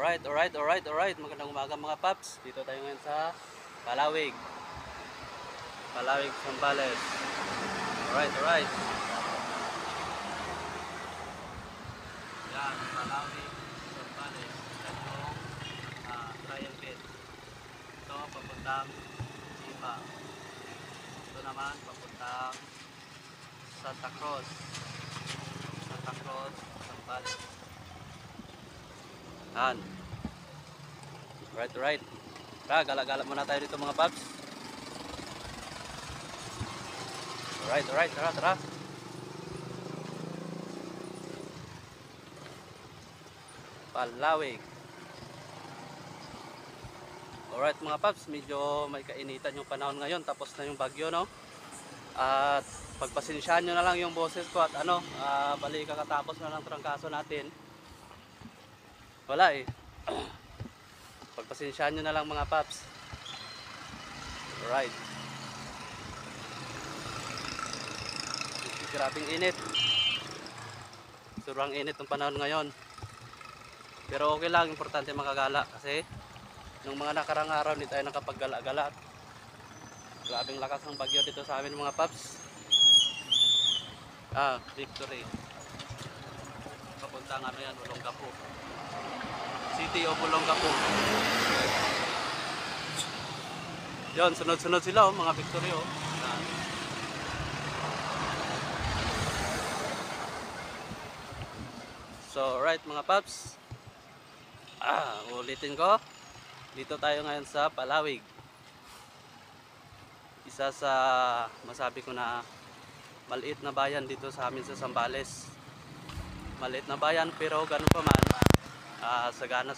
Alright. Magandang umaga mga paps. Dito tayo ngayon sa Palawig. Palawig, Zambales. Alright. Yan, Palawig, Zambales. Yan yung triangle. Ito, papuntang Chiba. Ito naman, papuntang Santa Cruz, Zambales. Yan. Alright. Tara, gala-gala muna tayo dito mga paps. Alright, tara. Palawig. Alright mga paps, medyo may kainitan yung panahon ngayon. Tapos na yung bagyo, no? At pagpasensyaan nyo na lang yung boses ko at bali kakatapos na ng trangkaso natin. Wala eh. Pagpasensyaan nyo na lang mga paps. Alright. Grabing init. Sobrang init ng panahon ngayon. Pero okay lang, importante makagala. Kasi nung mga nakarang araw hindi tayo nakapaggala-gala. Grabing lakas ng bagyo dito sa amin mga paps. Victory. Papuntang yan, Olongapo. City of Olongapo. Yon, sunod-sunod sila mga Victory So, right mga paps. Ulitin ko. Dito tayo ngayon sa Palawig. Isa sa masabi ko na maliit na bayan dito sa amin sa Zambales. Maliit na bayan pero ganun pa man. Sagana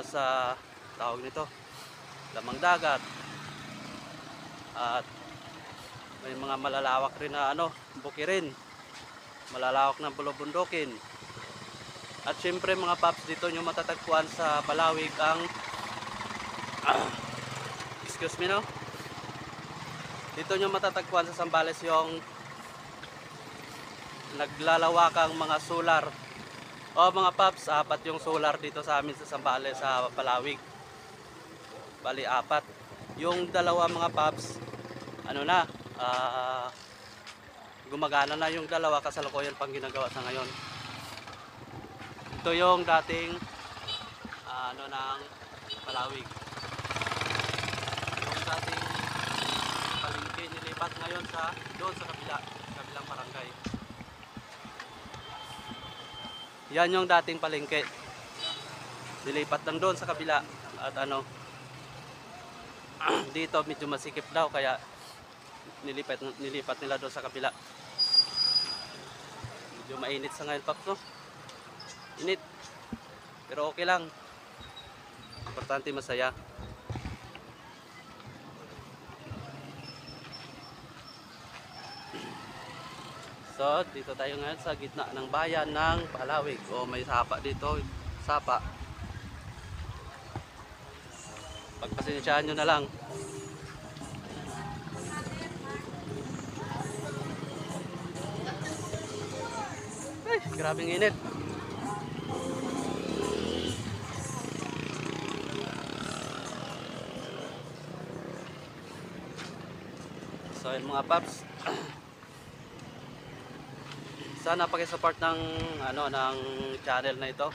sa tawag nito, lamang dagat, at may mga malalawak rin na bukirin, malalawak na bulubundukin. At syempre mga paps, dito nyo matatagpuan sa Palawig ang excuse me, no? Dito nyo matatagpuan sa Zambales yung naglalawakang mga solar. Mga paps, 4 yung solar dito sa amin sa Zambales sa Palawig. Bali 4. Yung dalawa mga paps, gumagana na yung dalawa, kasalukuyan pang ginagawa sa ngayon. Ito yung dating ng Palawig. Yung dating palengke nilipat ngayon doon sa kabilang barangay. Yan yung dating palengke. Dilipat lang doon sa kabila. At dito medyo masikip daw kaya nilipat nila doon sa kabila. Medyo mainit sa ngayon paps, no? Init. Pero okay lang. Importante masaya. So, dito tayo ngayon sa gitna ng bayan ng Palawig. May sapa dito. Sapa. Pagpasensyaan nyo na lang. Ay, grabing init. So, yun mga paps. Sana paki-support ng channel na ito.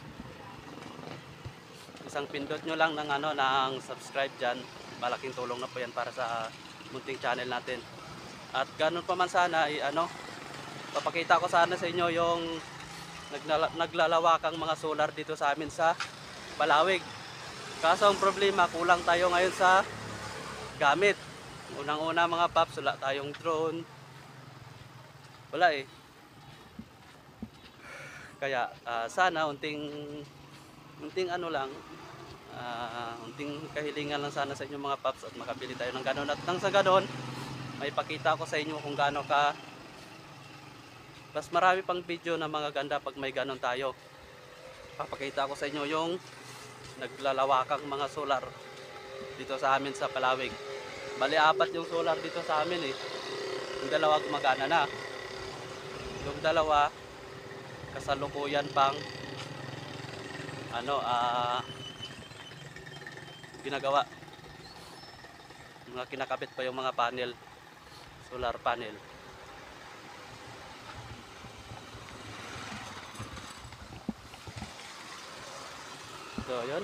Isang pindot nyo lang ng subscribe diyan. Malaking tulong na po 'yan para sa munting channel natin. At ganun pa man sana papakita ko sana sa inyo yung naglalawakang mga solar dito sa amin sa Palawig. Kaso ang problema, kulang tayo ngayon sa gamit. Unang-una mga paps, wala tayong drone. Wala eh. Kaya sana unting kahilingan lang sana sa inyo mga paps at makabili tayo ng ganon. At nang sa ganon, may pakita ko sa inyo kung gaano ka. Mas marami pang video na mga ganda pag may ganon tayo. Papakita ko sa inyo yung naglalawakang mga solar dito sa amin sa Palawig. Bali 4 yung solar dito sa amin eh. Yung dalawa gumagana na. Yung dalawa kasalukuyan pang ano ginagawa, mga kinakabit pa yung mga panel, solar panel. So yun,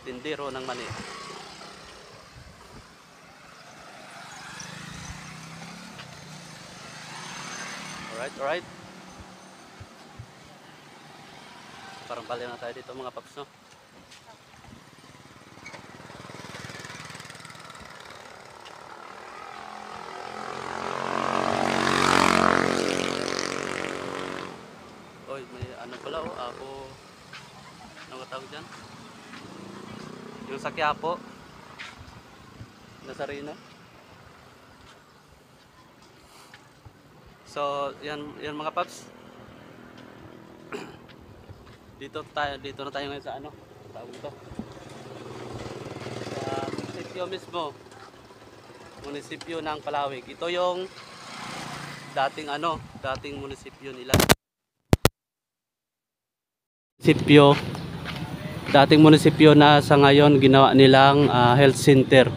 tindero ng mani. Alright. Parang pala na tayo dito mga paps, no? Oy, may ano pala, oh, ako, ano ka tawag dyan? Yung sa Quiapo, Nazareno. So, yan mga paps. Dito na tayo ngayon sa ano, tawag ito. Sa munisipyo mismo. Munisipyo ng Palawig. Ito yung dating munisipyo nila. Dating munisipyo na sa ngayon ginawa nilang health center.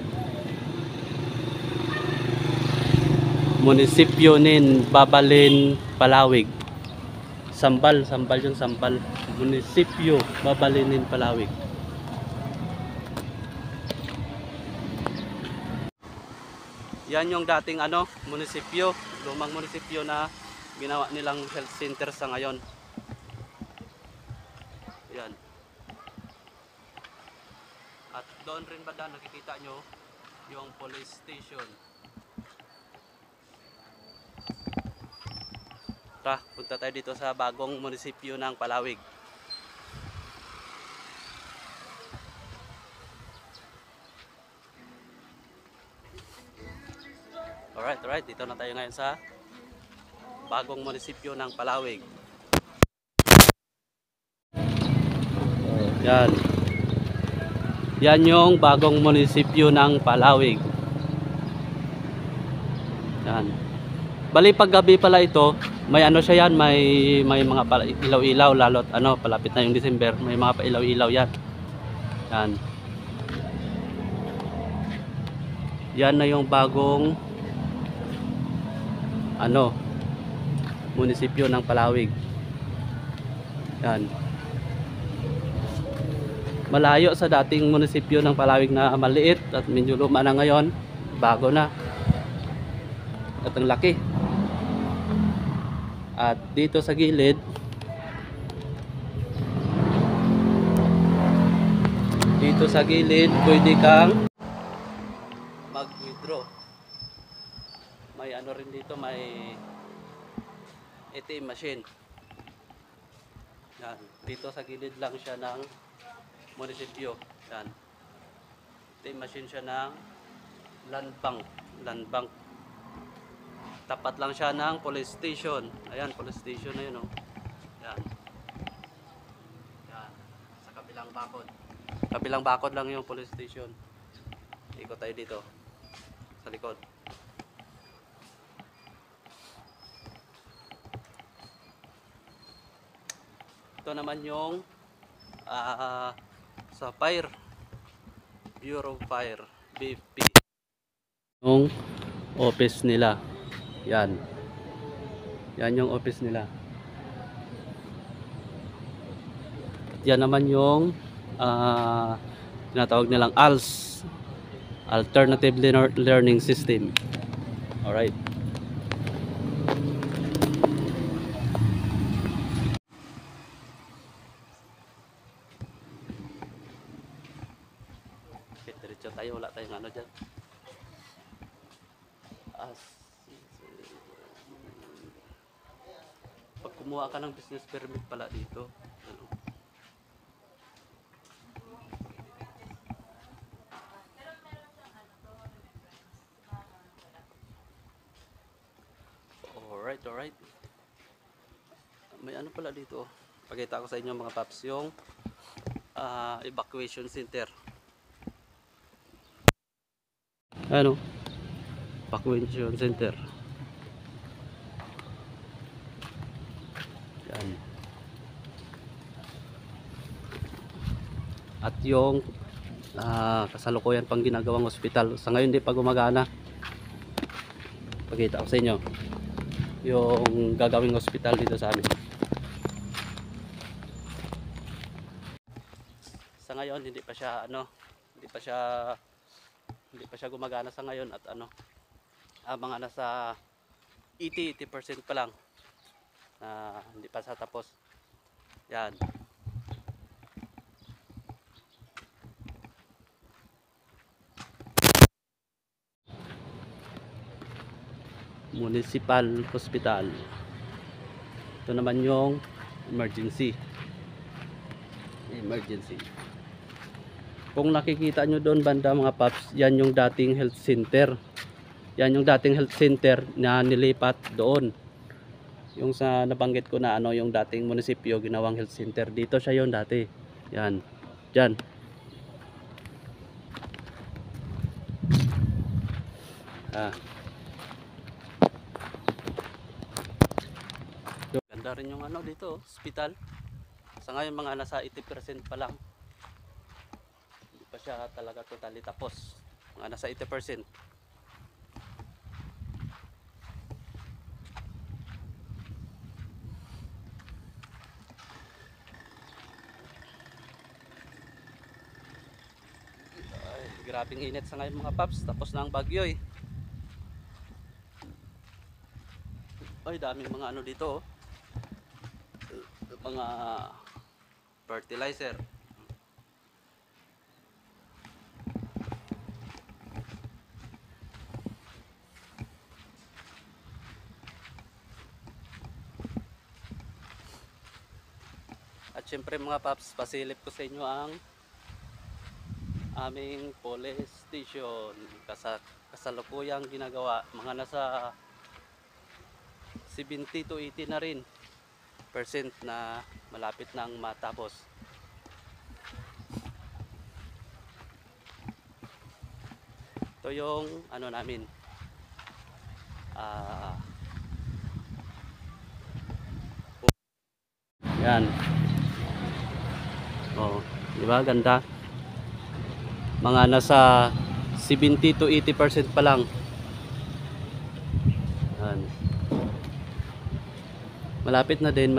Munisipyo nin Babalin, Palawig. Sambal yung Sambal. Munisipyo Babalinin, Palawig. Yan yung dating munisipyo, lumang munisipyo na ginawa nilang health center sa ngayon. Yan. At doon rin ba nakikita nyo yung police station. Punta tayo dito sa bagong munisipyo ng Palawig. Alright, dito na tayo ngayon sa bagong munisipyo ng Palawig. Yan yung bagong munisipyo ng Palawig. Yan. Bali pag gabi pala ito, may siya yan, may mga ilaw-ilaw, lalo't palapit na yung December, may mga pailaw-ilaw yan. Yan na yung bagong munisipyo ng Palawig. Yan. Malayo sa dating munisipyo ng Palawig na maliit at medyo luma na ngayon, bago na. At ang laki. At dito sa gilid, pwede kang mag-withdraw. May rin dito, may ATM machine. Yan. Dito sa gilid lang siya ng munisipyo. Yan. ATM machine siya ng land bank. Tapat lang siya ng police station. Ayan, police station na yun, oh. Yan. Sa kabilang bakod lang yung police station. Ikot tayo dito sa likod. Ito naman yung sa Fire Bureau of Fire, BP, yung office nila. Yan yung office nila. Yan naman yung tinatawag nilang ALS, Alternative Learning System. Alright. Diretso tayo, wala tayong dyan. Pag kumuha ka ng business permit pala dito, alright. May pala dito. Pakita ko sa inyo mga paps, yung evacuation center. Ano? Vaccination Center. Yan. At yung kasalukuyan pang ginagawang ospital. Sa ngayon di pa gumagana. Pakita ko sa inyo yung gagawing ospital dito sa amin. Sa ngayon hindi pa siya gumagana sa ngayon at mga nasa 80% pa lang na hindi pa sa tapos. Yan. Municipal Hospital. Ito naman yung emergency. Kung nakikita nyo doon banda mga paps, yan yung dating health center. Yan yung dating health center na nilipat doon. Yung sa nabanggit ko na yung dating munisipyo ginawang health center. Dito siya yon dati. Yan. Diyan. Ganda rin yung dito, hospital. Sa ngayon mga nasa 80% pa lang. Hindi pa siya talaga totally tapos. Mga nasa 80%. Ay, grabing init sa ngayon mga paps. Tapos na ang bagyo eh. Ay, daming mga dito oh. Mga fertilizer. At syempre mga paps, pasilip ko sa inyo ang aming police station. Kasalukuyang ginagawa. Mga nasa 70 to 80 na rin percent na malapit nang matapos. Ito yung namin. Yan. Oh, di ba ganda? Mga nasa 70 to 80% pa lang. Yan. Malapit na din.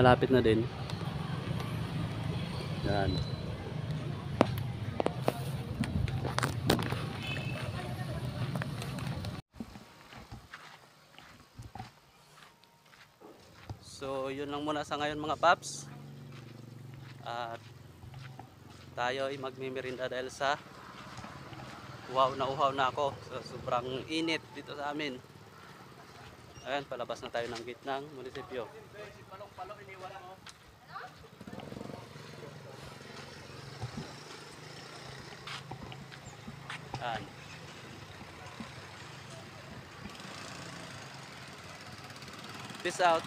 Yan. So, yun lang muna sa ngayon mga paps. At tayo ay magmimirinda dahil sa uhaw na ako. So, sobrang init dito sa amin. Ayan, palabas na tayo ng gate ng munisipyo. Ayan. Peace out.